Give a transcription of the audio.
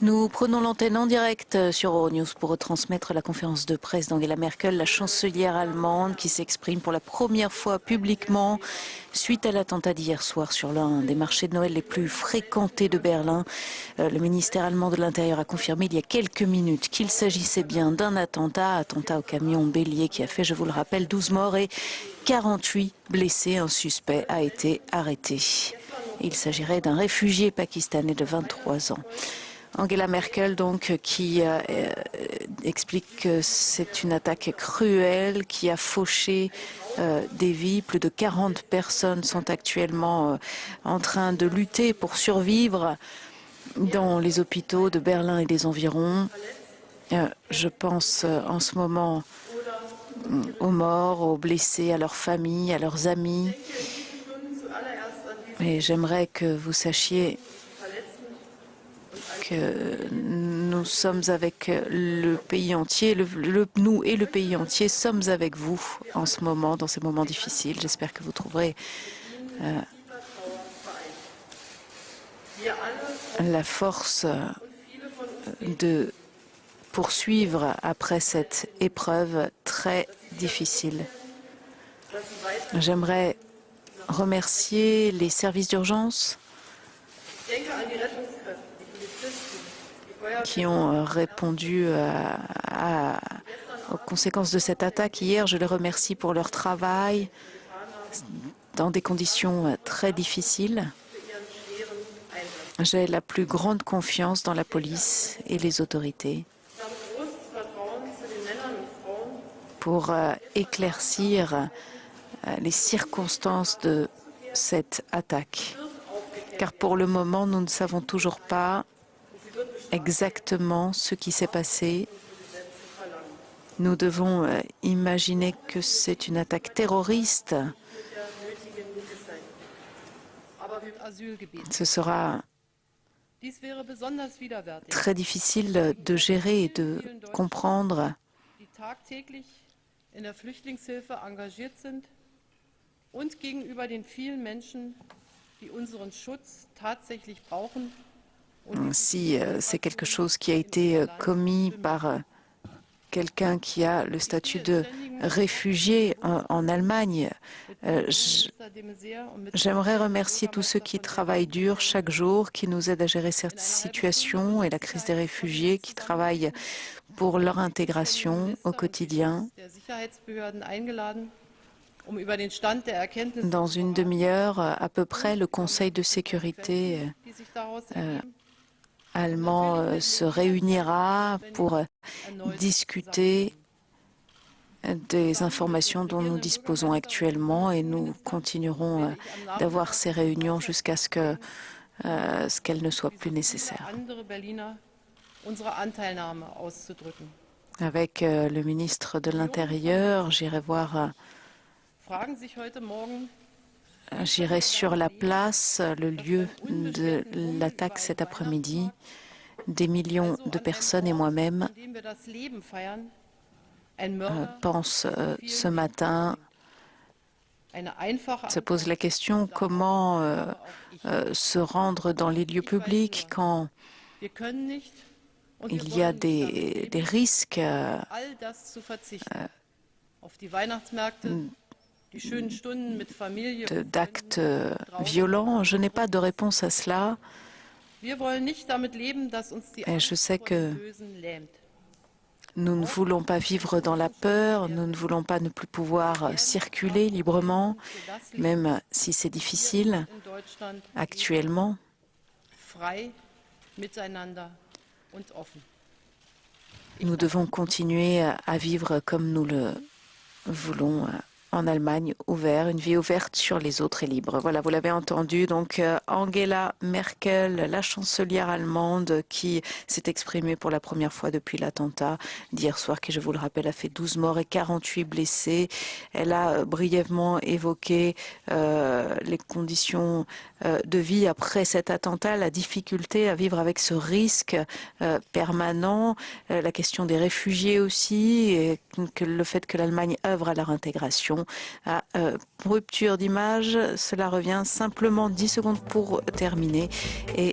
Nous prenons l'antenne en direct sur Euronews pour retransmettre la conférence de presse d'Angela Merkel, la chancelière allemande qui s'exprime pour la première fois publiquement suite à l'attentat d'hier soir sur l'un des marchés de Noël les plus fréquentés de Berlin. Le ministère allemand de l'Intérieur a confirmé il y a quelques minutes qu'il s'agissait bien d'un attentat au camion bélier qui a fait, je vous le rappelle, 12 morts et 48 blessés. Un suspect a été arrêté. Il s'agirait d'un réfugié pakistanais de 23 ans. Angela Merkel, donc, qui explique que c'est une attaque cruelle qui a fauché des vies. Plus de 40 personnes sont actuellement en train de lutter pour survivre dans les hôpitaux de Berlin et des environs. Je pense en ce moment aux morts, aux blessés, à leurs familles, à leurs amis. Et j'aimerais que vous sachiez que nous sommes avec le pays entier, nous et le pays entier sommes avec vous en ce moment, dans ces moments difficiles. J'espère que vous trouverez la force de poursuivre après cette épreuve très difficile. J'aimerais remercier les services d'urgence qui ont répondu aux conséquences de cette attaque. Hier, je les remercie pour leur travail dans des conditions très difficiles. J'ai la plus grande confiance dans la police et les autorités pour éclaircir les circonstances de cette attaque. Car pour le moment, nous ne savons toujours pas exactement ce qui s'est passé. Nous devons imaginer que c'est une attaque terroriste. Ce sera très difficile de gérer et de comprendre si c'est quelque chose qui a été commis par quelqu'un qui a le statut de réfugié en Allemagne. J'aimerais remercier tous ceux qui travaillent dur chaque jour, qui nous aident à gérer cette situation et la crise des réfugiés, qui travaillent pour leur intégration au quotidien. Dans une demi-heure à peu près, le Conseil de sécurité allemand se réunira pour discuter des informations dont nous disposons actuellement et nous continuerons d'avoir ces réunions jusqu'à ce qu'elles ne soient plus nécessaires. Avec le ministre de l'Intérieur, j'irai sur la place, le lieu de l'attaque cet après-midi. Des millions de personnes et moi-même pensent ce matin, se posent la question comment se rendre dans les lieux publics quand il y a des risques d'actes violents. Je n'ai pas de réponse à cela. Et je sais que nous ne voulons pas vivre dans la peur, nous ne voulons pas ne plus pouvoir circuler librement, même si c'est difficile actuellement. Nous devons continuer à vivre comme nous le voulons en Allemagne, une vie ouverte sur les autres et libre. Voilà, vous l'avez entendu, donc Angela Merkel, la chancelière allemande qui s'est exprimée pour la première fois depuis l'attentat d'hier soir, qui, je vous le rappelle, a fait 12 morts et 48 blessés. Elle a brièvement évoqué les conditions de vie après cet attentat, la difficulté à vivre avec ce risque permanent, la question des réfugiés aussi, et le fait que l'Allemagne œuvre à leur intégration. À rupture d'image, cela revient simplement 10 secondes pour terminer. Et